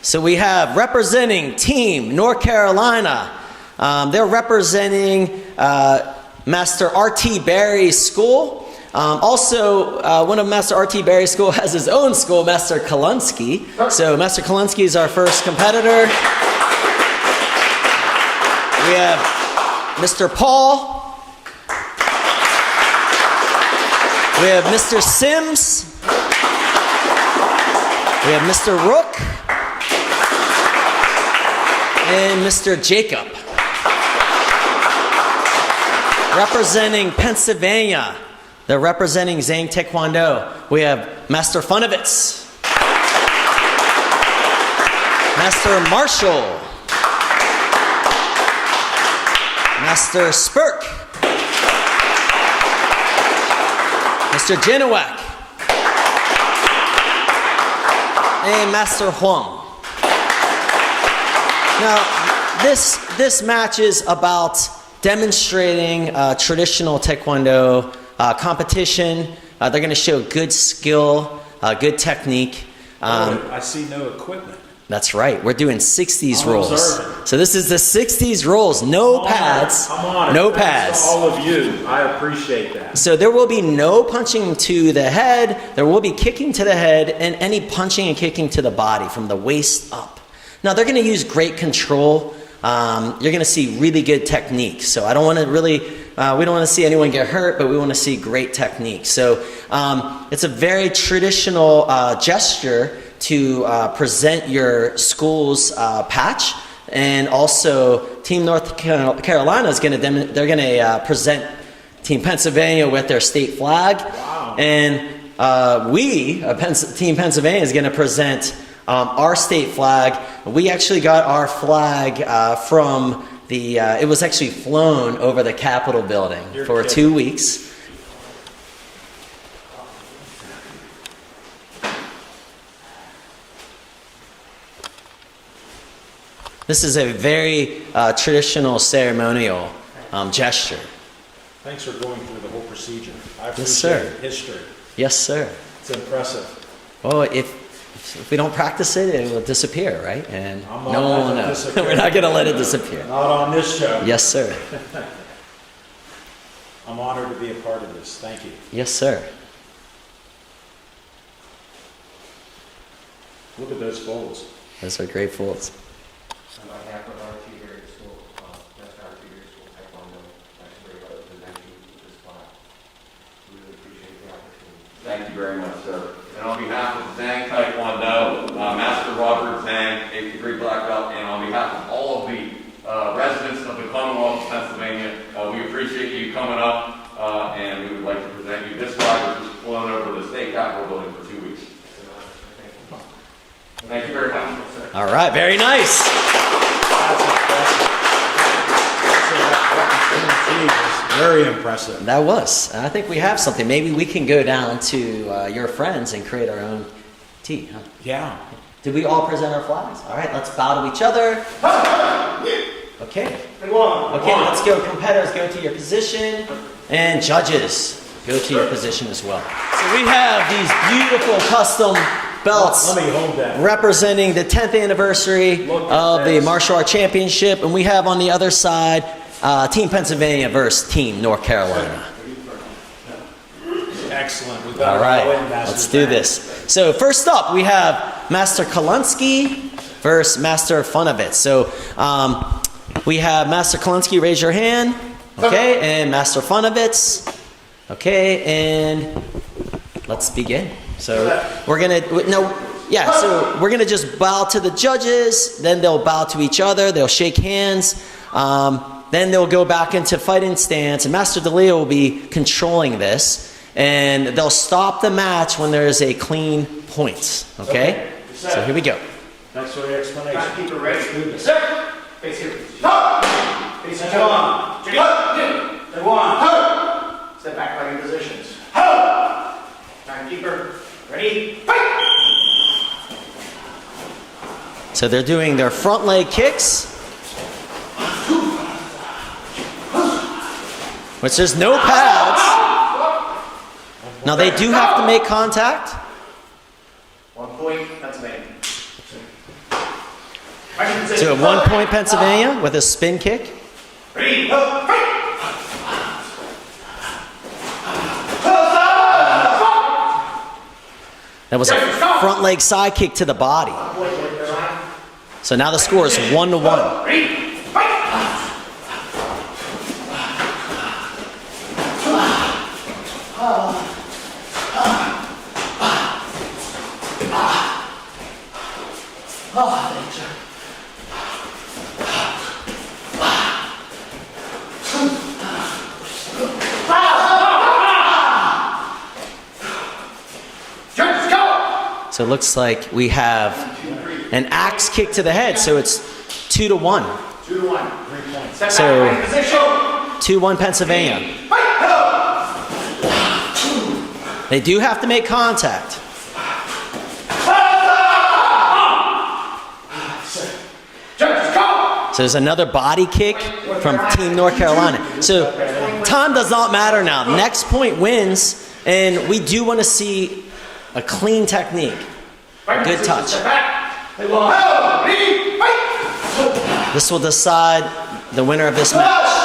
Speaker 2: So we have representing Team North Carolina. They're representing Master R.T. Barry's school. Also, one of Master R.T. Barry's school has his own school, Master Kalunsky. So Master Kalunsky is our first competitor. We have Mr. Paul. We have Mr. Sims. We have Mr. Rook. And Mr. Jacob. Representing Pennsylvania, they're representing Zang Taekwondo. We have Master Funovitz. Master Marshall. Master Spurk, Mr. Janowak, and Master Huang. Now, this match is about demonstrating traditional Taekwondo competition. They're going to show good skill, good technique.
Speaker 1: I see no equipment.
Speaker 2: That's right. We're doing 60s rolls.
Speaker 1: observing.
Speaker 2: So this is the 60s rolls. No pads.
Speaker 1: I'm honored.
Speaker 2: No
Speaker 1: Thanks
Speaker 2: pads.
Speaker 1: to all of you. I appreciate that.
Speaker 2: So there will be no punching to the head. There will be kicking to the head and any punching and kicking to the body from the waist up. Now they're going to use great control. You're going to see really good technique. So I don't want to really, we don't want to see anyone get hurt, but we want to see great technique. So it's a very traditional gesture to present your school's patch, and also Team North Carolina is going to they're going to present Team Pennsylvania with their state flag, and Team Pennsylvania is going to present our state flag. We actually got our flag from the. It was actually flown over the Capitol building for 2 weeks. This is a very traditional ceremonial gesture.
Speaker 1: Thanks for going through the whole procedure. I appreciate
Speaker 2: Yes, sir.
Speaker 1: history.
Speaker 2: Yes, sir.
Speaker 1: It's impressive.
Speaker 2: Well, if we don't practice it, it will disappear, right? And
Speaker 1: I'm
Speaker 2: no
Speaker 1: not
Speaker 2: one will
Speaker 1: letting it
Speaker 2: know.
Speaker 1: disappear.
Speaker 2: We're not going to let it disappear.
Speaker 1: Not on this show.
Speaker 2: Yes, sir.
Speaker 1: I'm honored to be a part of this. Thank you.
Speaker 2: Yes, sir.
Speaker 1: Look at those folds.
Speaker 2: Those are great folds.
Speaker 11: On behalf of our two-year school, that's our two-year school Taekwondo, that's very well presenting this spot. We really appreciate the opportunity.
Speaker 12: Thank you very much, sir. And on behalf of Zang Taekwondo, Master Robert Zang, 8th degree black belt, and on behalf of all of the residents of the Commonwealth of Pennsylvania, we appreciate you coming up, and we would like to present you this flag, which was flown over the state capitol building for 2 weeks. Thank you very much.
Speaker 2: All right, very nice.
Speaker 1: Very impressive.
Speaker 2: That was. I think we have something. Maybe we can go down to your friends and create our own tea. Huh?
Speaker 1: Yeah.
Speaker 2: Did we all present our flags? All right, let's bow to each other. Okay. Okay, let's go. Competitors, go to your position. And judges, go to your position as well. So we have these beautiful custom belts
Speaker 1: Let me hold that.
Speaker 2: representing the 10th anniversary of the Martial Arts Championship. And we have on the other side Team Pennsylvania versus Team North Carolina.
Speaker 1: Excellent. We've
Speaker 2: All
Speaker 1: got
Speaker 2: right,
Speaker 1: it all in, Master
Speaker 2: let's do
Speaker 1: Zang.
Speaker 2: this. So first up, we have Master Kolunsky versus Master Funovitz. So we have Master Kolunsky, raise your hand. Okay, and Master Funovitz. Okay, and let's begin. So we're gonna so we're gonna just bow to the judges. Then they'll bow to each other. They'll shake hands. Then they'll go back into fighting stance, and Master DeLeo will be controlling this. And they'll stop the match when there is a clean point. Okay? So here we go.
Speaker 1: Thanks for the explanation.
Speaker 11: Keep it ready. Face here. Face here. Taekwon. Taekwon. Step back fighting positions. Timekeeper. Ready? Fight!
Speaker 2: So they're doing their front leg kicks, which there's no pads. Now they do have to make contact.
Speaker 11: 1 point, Pennsylvania.
Speaker 2: So at 1 point Pennsylvania with a spin kick.
Speaker 11: Ready? Fight!
Speaker 2: That was a front leg side kick to the body. So now the score is 1-1.
Speaker 11: Ready? Fight!
Speaker 2: So it looks like we have an axe kick to the head, so it's 2-1.
Speaker 6: 2-1. 3 points. Step
Speaker 2: So,
Speaker 6: back, right position.
Speaker 2: 2-1 Pennsylvania. They do have to make contact. So there's another body kick from Team North Carolina. So time does not matter now. Next point wins, and we do want to see a clean technique. Good touch. This will decide the winner of this match.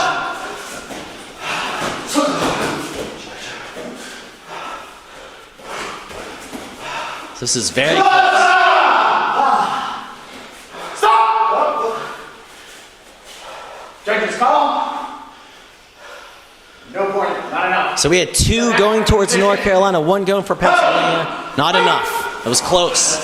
Speaker 2: This is very close.
Speaker 6: Judges call. No point. Not enough.
Speaker 2: So we had 2 going towards North Carolina, 1 going for Pennsylvania. Not enough. It was close.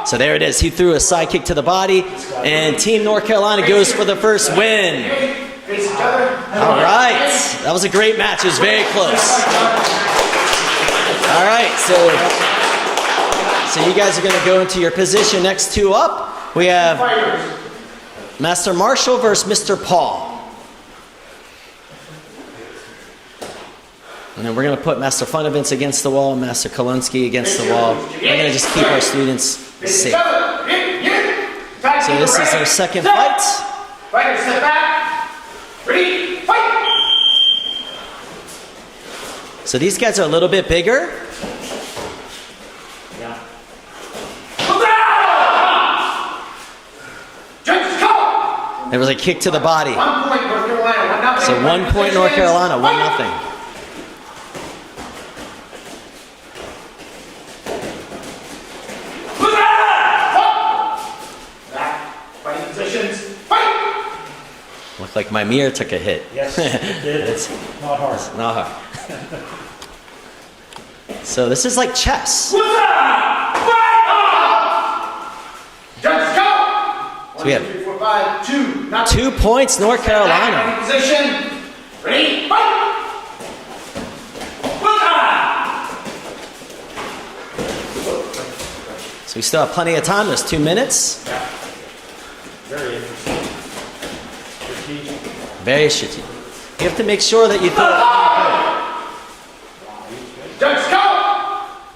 Speaker 2: So there it is. He threw a side kick to the body, and Team North Carolina goes for the first win. All right. That was a great match. It was very close. All right. So you guys are going to go into your position. Next 2 up, we have Master Marshall versus Mr. Paul. And then we're going to put Master Funavance against the wall and Master Kolonsky against the wall. We're going to just keep our students safe. So this is our second fight.
Speaker 6: Fighters, step back. Ready, fight.
Speaker 2: So these guys are a little bit bigger. There was a kick to the body.
Speaker 6: 1 point North Carolina, 1-0.
Speaker 2: So 1 point North Carolina, 1-0.
Speaker 6: Fighting positions. Fight.
Speaker 2: Looked like my mirror took a hit.
Speaker 1: Yes, it did.
Speaker 2: It's
Speaker 1: not hard.
Speaker 2: It's not hard. So this is like chess. So we have 2 points, North Carolina.
Speaker 6: Position. Ready, fight.
Speaker 2: So we still have plenty of time. There's 2 minutes.
Speaker 1: Very interesting. Strategic.
Speaker 2: Very strategic. You have to make sure that you throw it.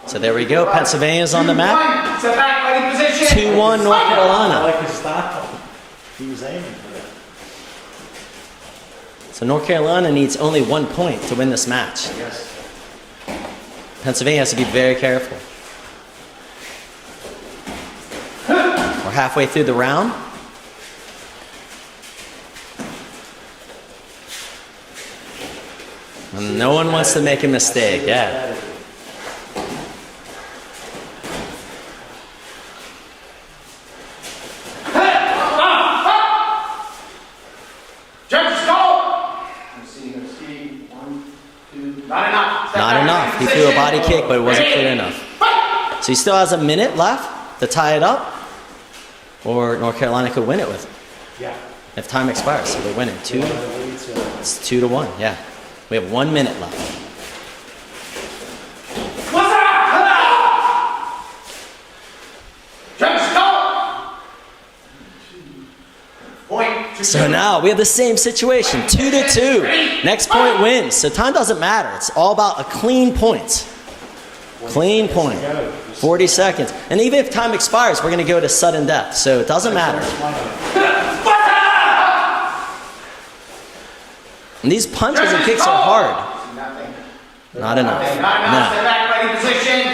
Speaker 2: So there we go. Pennsylvania's on the map. 2-1 North Carolina.
Speaker 1: I like his style. He was aiming for that.
Speaker 2: So North Carolina needs only 1 point to win this match.
Speaker 1: Yes.
Speaker 2: Pennsylvania has to be very careful. We're halfway through the round. And no one wants to make a mistake. Yeah. Not enough. He threw a body kick, but it wasn't clear enough. So he still has a minute left to tie it up, or North Carolina could win it with it.
Speaker 1: Yeah.
Speaker 2: If time expires, so they win it. It's 2-1. Yeah. We have 1 minute left. So now we have the same situation, 2-2. Next point wins. So time doesn't matter. It's all about a clean point. Clean point. 40 seconds. And even if time expires, we're going to go to sudden death. So it doesn't matter. And these punches and kicks are hard. Not enough. No.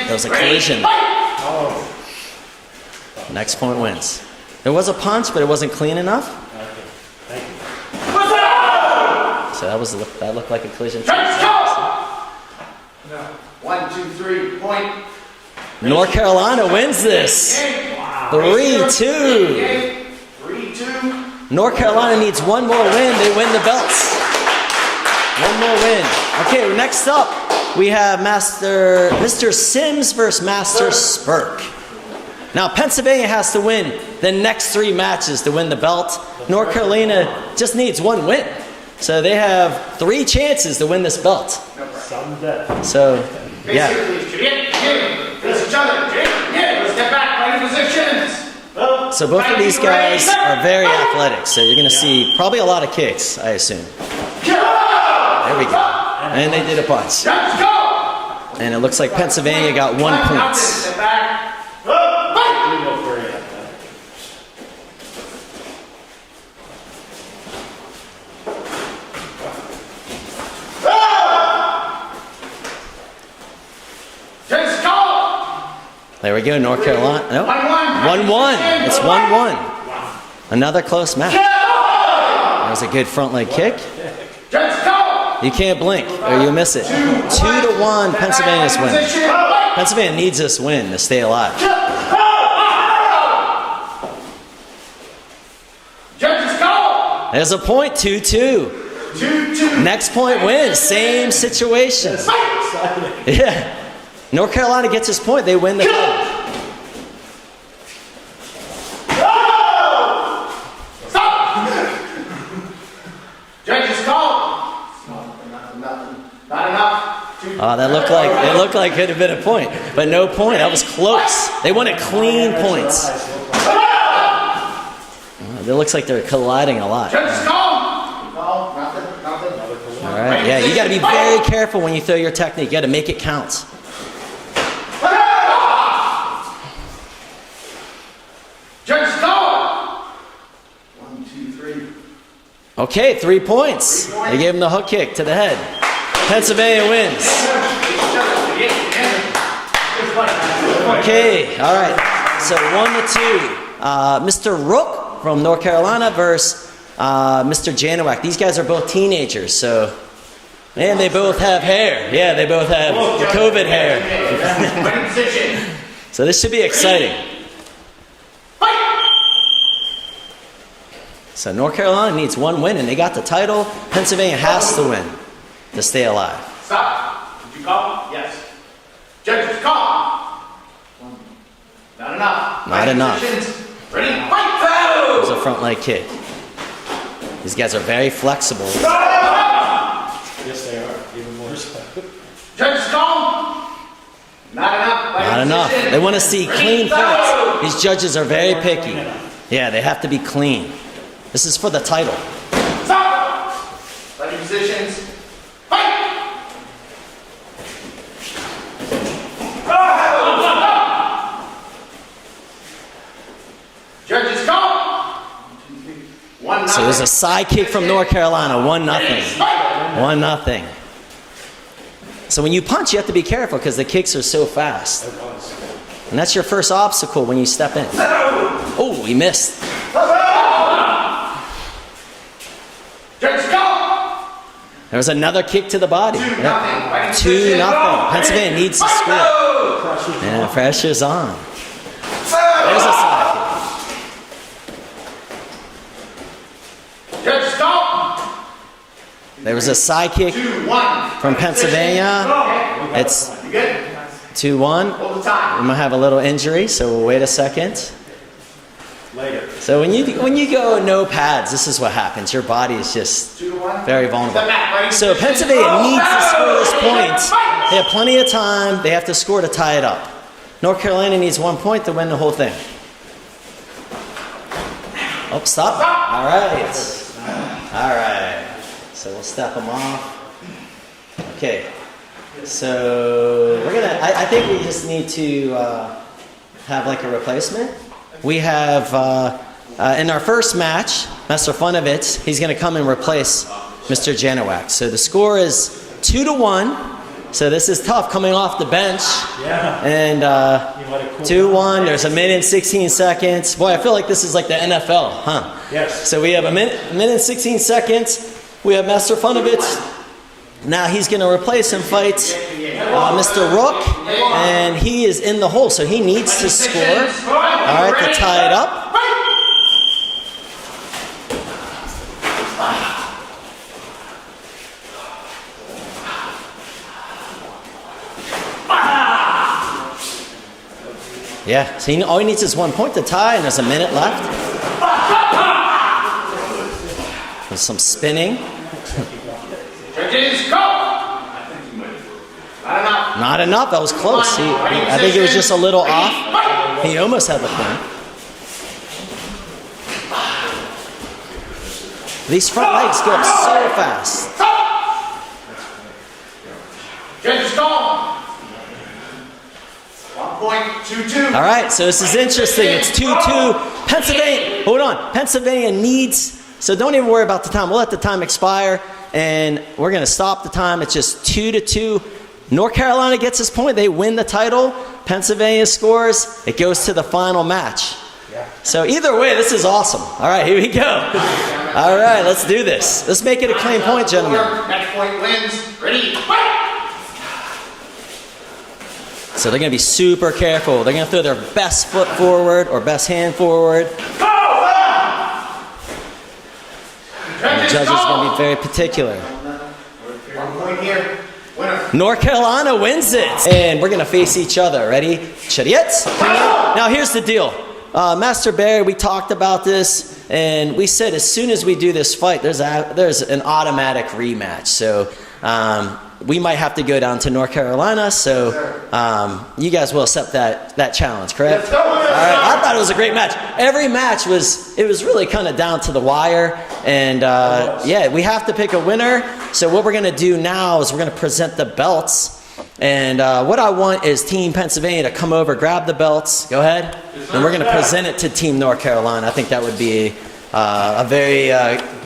Speaker 2: There was a collision. Next point wins. There was a punch, but it wasn't clean enough. So that looked like a collision.
Speaker 6: 1, 2, 3, point.
Speaker 2: North Carolina wins this. 3-2.
Speaker 6: 3-2.
Speaker 2: North Carolina needs 1 more win. They win the belts. 1 more win. Okay, next up we have Mr. Sims versus Master Spurk. Now Pennsylvania has to win the next 3 matches to win the belt. North Carolina just needs 1 win. So they have 3 chances to win this belt. So, yeah. So both of these guys are very athletic. So you're going to see probably a lot of kicks, I assume. There we go. And they did a punch. And it looks like Pennsylvania got 1 point. There we go, North Carolina. No, 1-1. It's 1-1. Another close match. That was a good front leg kick. You can't blink or you'll miss it. 2-1, Pennsylvania's win. Pennsylvania needs this win to stay alive. There's a point, 2-2. Next point wins, same situation. Yeah. North Carolina gets his point, they win the title. That looked like it could have been a point, but no point. That was close. They wanted clean points. It looks like they're colliding a lot. All right, yeah, you got to be very careful when you throw your technique. You got to make it count. Okay, 3 points. They gave him the hook kick to the head. Pennsylvania wins. Okay, all right. So 1-2. Mr. Rook from North Carolina versus Mr. Janowak. These guys are both teenagers, so. And they both have hair. Yeah, they both have COVID hair. So this should be exciting. So North Carolina needs 1 win, and they got the title. Pennsylvania has to win to stay alive.
Speaker 13: Stop. Did you call? Yes. Judges call. Not enough.
Speaker 2: Not enough.
Speaker 13: Ready? Fight! Foul!
Speaker 2: There's a front leg kick. These guys are very flexible.
Speaker 13: Yes, they are. Even more so. Judges call. Not enough.
Speaker 2: Not enough. They want to see clean fights. These judges are very picky. Yeah, they have to be clean. This is for the title.
Speaker 13: Stop! Fighting positions. Fight! Judges call. 1-0.
Speaker 2: So there's a side kick from North Carolina. 1-0. 1-0. So when you punch, you have to be careful because the kicks are so fast. And that's your first obstacle when you step in. Oh, he missed. There was another kick to the body. 2-0. Pennsylvania needs to score. And the pressure's on. There's a side kick. There was a side kick from Pennsylvania. It's 2-1. We might have a little injury, so we'll wait a second.
Speaker 13: Later.
Speaker 2: So when you go no pads, this is what happens. Your body is just very vulnerable. So Pennsylvania needs to score this point. They have plenty of time. They have to score to tie it up. North Carolina needs 1 point to win the whole thing. Oh, stop. All right. All right. So we'll step them off. Okay. So we're gonna. I think we just need to have like a replacement. We have, in our first match, Mr. Funovitz, he's going to come and replace Mr. Janowak. So the score is 2-1. So this is tough coming off the bench.
Speaker 1: Yeah.
Speaker 2: And 2-1, there's a minute and 16 seconds. Boy, I feel like this is like the NFL, huh?
Speaker 1: Yes.
Speaker 2: So we have a minute and 16 seconds. We have Mr. Funovitz. Now he's going to replace and fight Mr. Rook, and he is in the hole, so he needs to score. All right, to tie it up. Yeah, so all he needs is 1 point to tie, and there's a minute left. There's some spinning.
Speaker 13: Judges, go! Not enough.
Speaker 2: Not enough. That was close. I think it was just a little off. He almost had the point. These front legs go up so fast.
Speaker 13: Judges call. 1.22.
Speaker 2: All right, so this is interesting. It's 2-2. Pennsylvania, hold on. Pennsylvania needs, so don't even worry about the time. We'll let the time expire, and we're going to stop the time. It's just 2-2. North Carolina gets this point. They win the title. Pennsylvania scores. It goes to the final match. So either way, this is awesome. All right, here we go. All right, let's do this. Let's make it a clean point, gentlemen.
Speaker 13: Match point wins. Ready, fight!
Speaker 2: So they're going to be super careful. They're going to throw their best foot forward or best hand forward. And the judges are going to be very particular.
Speaker 13: 1 point here. Winner.
Speaker 2: North Carolina wins it. And we're going to face each other. Ready? Chariots. Now here's the deal. Master Barry, we talked about this, and we said as soon as we do this fight, there's an automatic rematch. So we might have to go down to North Carolina. So you guys will accept that challenge, correct?
Speaker 13: Let's go.
Speaker 2: All right. I thought it was a great match. Every match was really kind of down to the wire, and yeah, we have to pick a winner. So what we're going to do now is we're going to present the belts. And what I want is Team Pennsylvania to come over, grab the belts, go ahead, and we're going to present it to Team North Carolina. I think that would be a very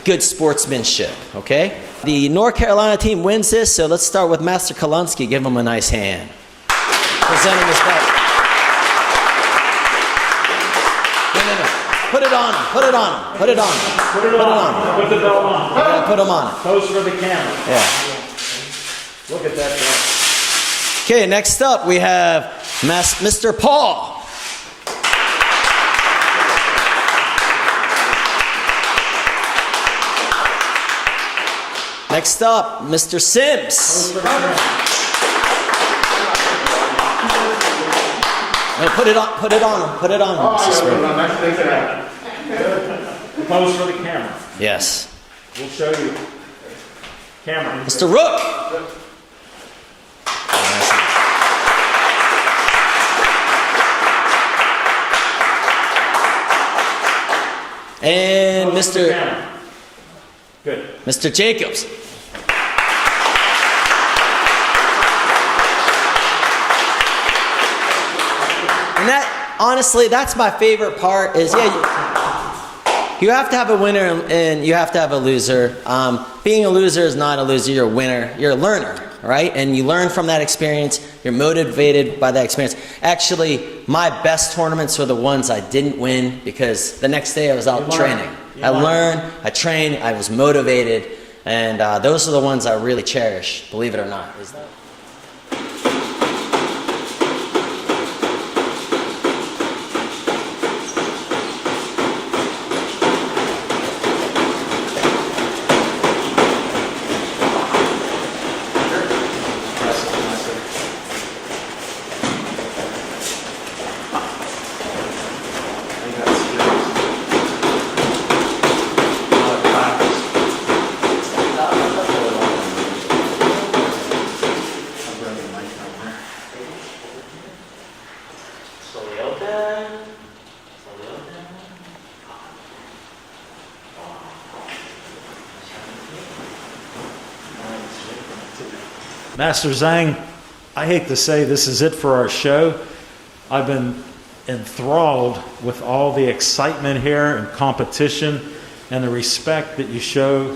Speaker 2: good sportsmanship, okay? The North Carolina team wins this, so let's start with Master Kalunsky. Give him a nice hand. Presenting his belt. No. Put it on him. Put it on him. Put it on him.
Speaker 1: Put it on. Put the belt on.
Speaker 2: We're going to put him on.
Speaker 1: Pose for the camera.
Speaker 2: Yeah.
Speaker 1: Look at that belt.
Speaker 2: Okay, next up we have Mr. Paul. Next up, Mr. Sims. No, put it on him. Put it on him.
Speaker 1: Pose for the camera.
Speaker 2: Yes.
Speaker 1: We'll show you. Camera.
Speaker 2: Mr. Rook. And Mr.
Speaker 1: Good.
Speaker 2: Mr. Jacobs. And that, honestly, that's my favorite part is, yeah, you have to have a winner and you have to have a loser. Being a loser is not a loser, you're a winner. You're a learner, right? And you learn from that experience. You're motivated by that experience. Actually, my best tournaments were the ones I didn't win because the next day I was out training. I learned, I trained, I was motivated, and those are the ones I really cherish, believe it or not.
Speaker 1: Master Zang, I hate to say this is it for our show. I've been enthralled with all the excitement here and competition and the respect that you show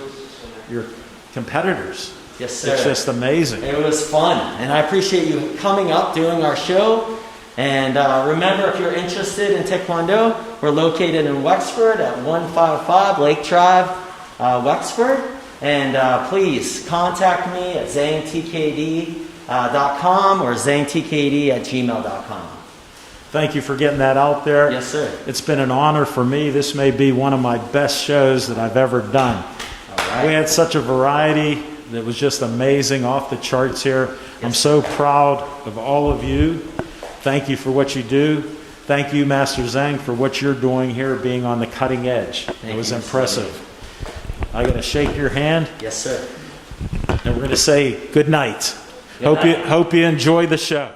Speaker 1: your competitors.
Speaker 2: Yes, sir.
Speaker 1: It's just amazing.
Speaker 2: It was fun, and I appreciate you coming up, doing our show. And remember, if you're interested in Taekwondo, we're located in Wexford at 155 Lake Drive, Wexford. And please contact me at zangtkd.com or zangtkd@gmail.com.
Speaker 1: Thank you for getting that out there.
Speaker 2: Yes, sir.
Speaker 1: It's been an honor for me. This may be one of my best shows that I've ever done.
Speaker 2: All right.
Speaker 1: We had such a variety that was just amazing, off the charts here. I'm so proud of all of you. Thank you for what you do. Thank you, Master Zang, for what you're doing here, being on the cutting edge. It was impressive. I'm going to shake your hand.
Speaker 2: Yes, sir.
Speaker 1: And we're going to say good night.
Speaker 2: Good night.
Speaker 1: Hope you enjoy the show.